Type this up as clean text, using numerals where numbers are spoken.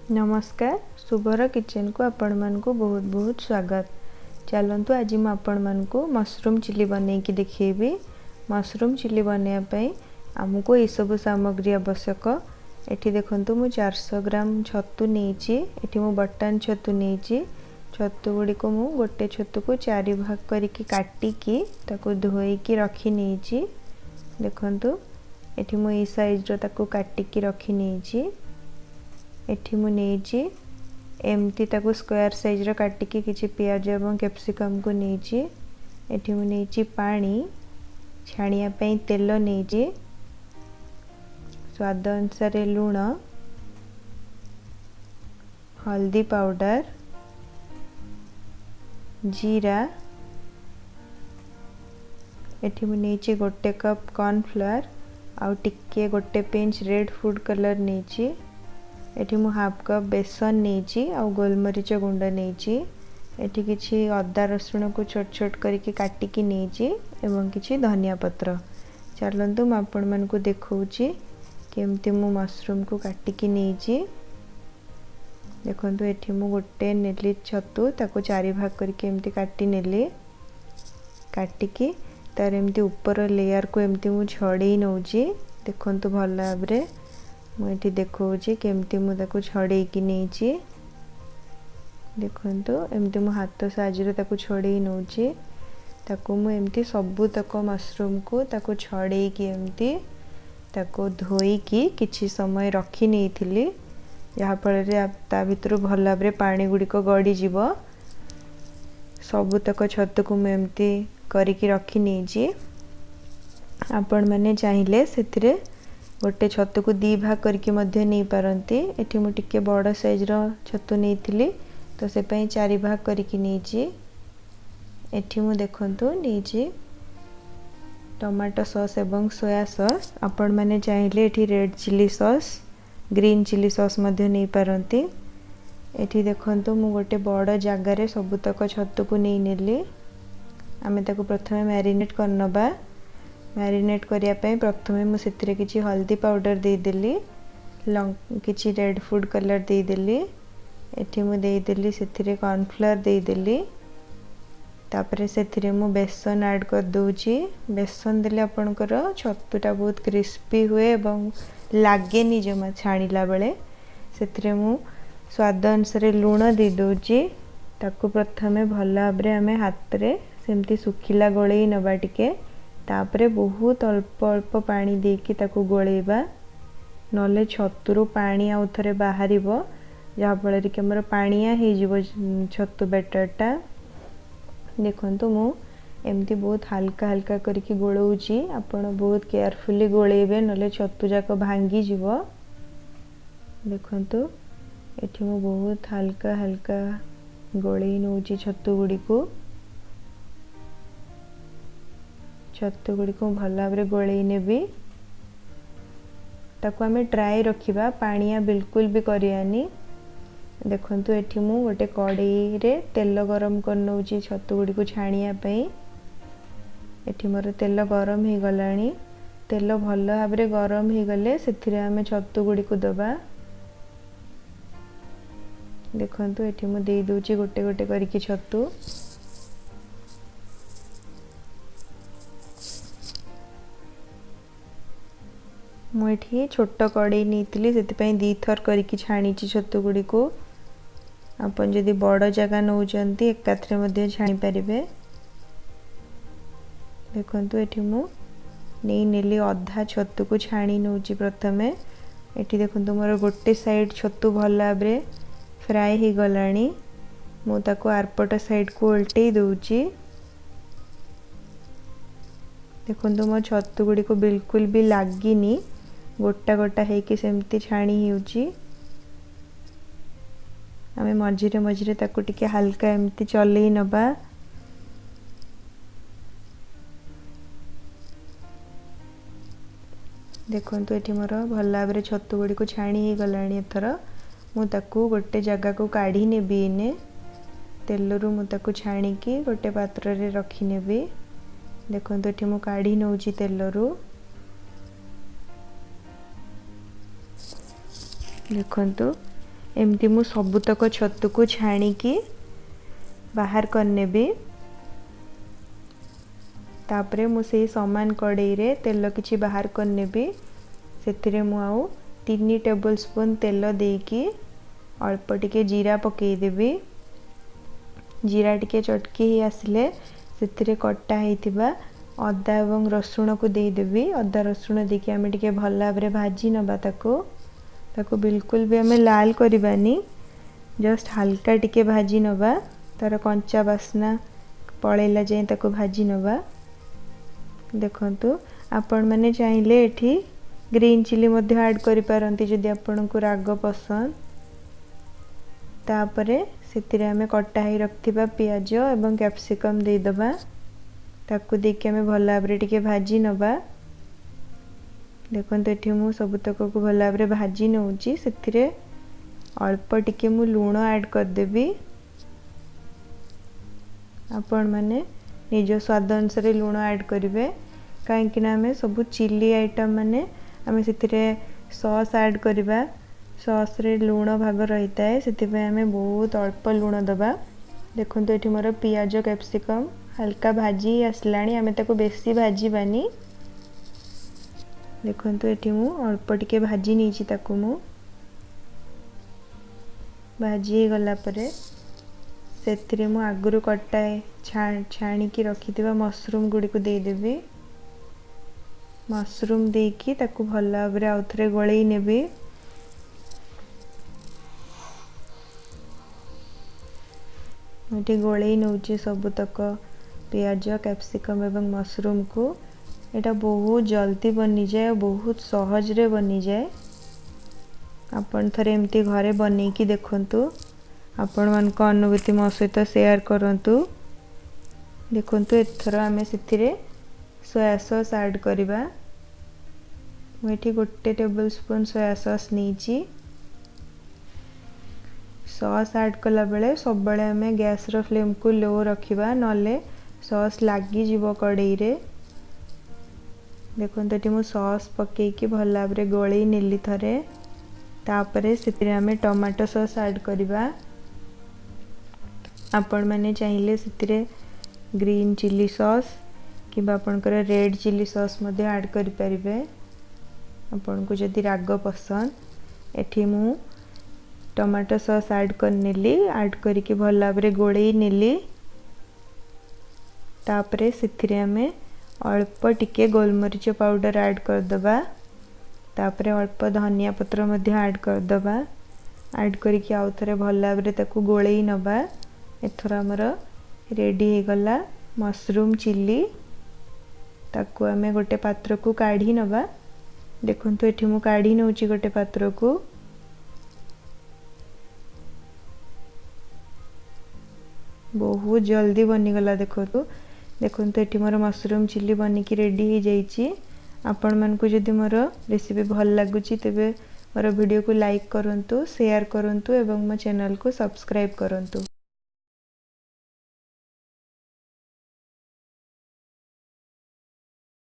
नमस्कार शुभर किचन को आपण मानकु बहुत बहुत स्वागत। चलतु आज मु आपण मानकु मशरूम चिली बनै कि देखिबी। मशरूम चिली बनैया पई हमको ए सब सामग्री आवश्यक। एठी देखंतु मु 400 ग्राम छतु नेची। एठी मु बटन छतु नेची। छतु गुडी को मु गोटे छतु को 4 भाग करके काटी की ताको धोई की रखी नेची। देखंतु एठी मु ए साइज रो ताको काटी की रखी नेची। एठी मु नेची एमती ताको स्क्वायर साइज रो काटी की किछि प्याज एवं कैप्सिकम को नेची। एठी मु नेची पानी छाणिया पई तेल नेची, स्वाद अनुसार लूण, हल्दी पाउडर, जीरा। एठी मु नेची गोटे कप कॉर्नफ्लोर आउ टिके गोटे पिंच रेड फूड कलर नेची। एठी मु हाफ कप बेसन नेची आउ गोलमरीच गुंड नेची। एठी किछि अदा रसुण को छोट छोट करके काटी की नेची एवं किछि धनिया पत्र। चलंतु म आपण मन को देखौची केमती मु मशरूम को काटी की नेची। देखंतु एठी मु गोटे नेली छतु ताको 4 भाग करके एमती काटी नेली। काटी की तार एमती ऊपर लेयर को एमती मु छड़े नौची। देखंतु भल भाबरे मुझे देखौची केमती मु ताको छड़े की नेची। देखंतु एमती मु हाथ साहाय्य ताको छड़े नौची। ताको मु एमती सबु तक मशरूम को ताको छड़े की एमती ताको धोई की किछि समय रखी नेइथिली, जहा फल रे ता भितर भल भाबरे पानी गुडी को गडी जीवो। सबु तक छतु को मु एमती करिकी रखी नेची। आपण माने चाहिले सेतिरे गोटे छतु को 2 भाग करके मध्य नहीं पारंती। एठी मु टिके बड़ साइज रो छतु नेइथिली तो से पई 4 भाग करके नेची। एठी मु देखंतु नेची टमाटो सॉस एवं सोया सॉस। आपण माने चाहिले एठी red chilli sauce, green chilli sauce मध्य नहीं पारंती। एठी देखंतु मु गोटे बड़ जागा रे सब तक छतु को नै नेली। आमे ताको प्रथमे मैरिनेट करनबा। मैरिनेट करिया पे प्रथमे मु सेतिरे किछि हल्दी पाउडर दे देली, किछि रेड फूड कलर दे देली। एठी मु दे देली सेतिरे कॉर्नफ्लोर दे देली। तापरे सेतिरे मु बेसन ऐड कर दोची। बेसन देले आपनकर छतुटा बहुत क्रिस्पी हुए एवं लागे नि जमा छाणीला बेले। सेतिरे मु स्वाद अनुसार लूण दे दोची। ताको प्रथमे भल भाबरे हमें हाथ रे सेमती सुखिला गोळेई नबा टिके। तापरे बहुत अल्प अल्प पानी देकी ताको गोळेबा, नले छतुरो पानी आउ थरे बाहरिबो, जहा फल कि हमर पानिया हे जिवो छतु बैटरटा। देखंतु मु एमती बहुत हल्का हल्का करके गोळौची। आपण बहुत केयरफुली गोळेबे नले छतु जाक भांगी जिवो। देखंतु एठी मु बहुत हल्का हल्का गोळेई नौची छतु गुडी को। छतु गुडी को भल भाबरे गोळेई नेबी। ताको हमें ड्राई रखिबा, पानिया बिल्कुल भी करियानी। देखंतु एठी मु गोटे कढ़ाई रे तेल गरम कर नौची छतु गुडी को छाणिया पई। एठी मोर तेल गरम हे गलानी। तेल भल भाबरे गरम हे गले सेथिरे हमें छतु गुडी को दबा। देखंतु एठी मु दे दोची गोटे गोटे करके छतु। मुझे छोट कड़े नहीं से 2 थर करके छाणी छतु गुडी को। आपन जदि बड़ जगह नौचंती एकाथरे मध्य छाणी पारिबे। देखंतु एठी मु नै नेली अधा छतु को छाणी नौची प्रथमे। एठी देखंतु मोर गोटे साइड छतु भल भाबरे फ्राई हे गलानी। मु ताको आरपट साइड को उल्टेई दोची। देखंतु मो छतु गुडी को बिल्कुल भी लागिनी, गोटा गोटा है कि सेमती छाणी हेउची। आमे मझिरे मझिरे ताको टिके हल्का एमती चलेई नबा। देखंतु एठी मोर भल भाबरे छतु गुडी को छाणी हे गलानी। एथर मु ताको गोटे जगह को काढी नेबी। इने तेलरु मु ताको छाणी की गोटे पात्र रे रखी नेबी। देखंतु एठी मु काढी नौची तेलरु। देखंतु एमती मु सबुतक छतु को छाणिकी बाहर करनेबी। तापरे मु से समान कड़ाई रे तेल किछि बाहर करनेबी। सेतिरे मु आउ 3 टेबल स्पून तेल देकी अल्प टिके जीरा पकई देबी। जीरा टिके चटकी ही आसिले सेतिरे कट्टा हेतिबा अदा एवं रसुण को दे देबी। अदा रसुण देकी आमे टिके भल भाबरे भाजी नबा ताको बिल्कुल भी आमे लाल करबानी, जस्ट हल्का टिके भाजी नबा। तार कंचा बासना पळेला जाय ताको भाजी नबा। देखंतु आपण माने चाहिले एठी ग्रीन चिली मध्ये ऐड करि पारंती जदि आपण को राग पसंद। तापरे सेतिरे आमे कट्टा ही रखथिबा प्याज एवं कैप्सिकम दे दबा। ताको देके आमे भल भाबरे टिके भाजी नबा। देखंतु एठी मु सबुतक को भल भाबरे भाजी नउची। सेतिरे अल्प टिके मु लूण ऐड कर देबी। आपण माने निज स्वाद अनुसार लूण ऐड करिवे, काहेकि ना आमे सब चिली आइटम माने आमे सेतिरे सॉस ऐड करिबा। सॉस रे लूण भाग रहिता है, सेति पे आमे बहुत अल्प लूण दबा। देखंतु एठी मोर प्याज कैप्सिकम हल्का भाजी आसलाणी, आमे ताको बेसी भाजी बानी। देखंतु एठी मु अल्प टिके भाजी नीची, ताको मु भाजी गला परे सेतिरे मु आगुरु कट्टाए छाणी की रखिथिबा मशरूम गुडी को दे देबी। मशरूम देकी ताको भल भाबरे आउथरे गळेई नेबी। एठी गळेई नउची सबुतक प्याज कैप्सिकम एवं मशरूम को। एटा बहुत जल्दी बनी जाए, बहुत सहज रे बनी जाए। आपण थरे एमती घरे बनै की देखंतु, आपण मन को अनुभूति मो सहित शेयर करंतु। देखंतु एथर आमे सेतिरे सोया सॉस ऐड करिबा। मु एठी 1 टेबल स्पून सोया सॉस नीची। सॉस ऐड कला बेले सब बेले आमे गैस रो फ्लेम को लो रखिबा, नले सॉस लागी जीवो कड़ाई रे। देखंतु एठी मु सॉस पकेई की भल भाबरे गळेई नेली थरे। तापरे सेतिरे आमे टमाटो सॉस ऐड करिबा। आपण माने चाहिले सेतिरे ग्रीन चिली सॉस किबा आपनकर रेड चिली सॉस मध्ये ऐड करि परिबे, आपण को जदि राग पसंद। एठी मु टमाटो सॉस ऐड करनेली, ऐड करी के भल भाबरे गोळेई नेली। तापरे सेतिरे आमे अल्प टिके गोलमरीच पाउडर ऐड कर दबा। तापरे अल्प धनिया पत्र मध्ये ऐड कर दबा। ऐड करी के आउ थरे भल भाबरे ताकू गोळेई नबा। एथर हमर रेडी हे गला मशरूम चिली। ताकू आमे गोटे पात्र को काढी नबा। देखंतु एठी मु काढी नउची गोटे पात्र को। बहुत जल्दी बनी गला देखंतु। देखंतु एठी मोर मशरूम चिली बनी की रेडी हे जाईची। आपण मन को जदि मोर रेसिपी भल लागुची तेबे मोर वीडियो को लाइक करंतु, शेयर करंतु एवं मो चैनल को सब्सक्राइब करंतु।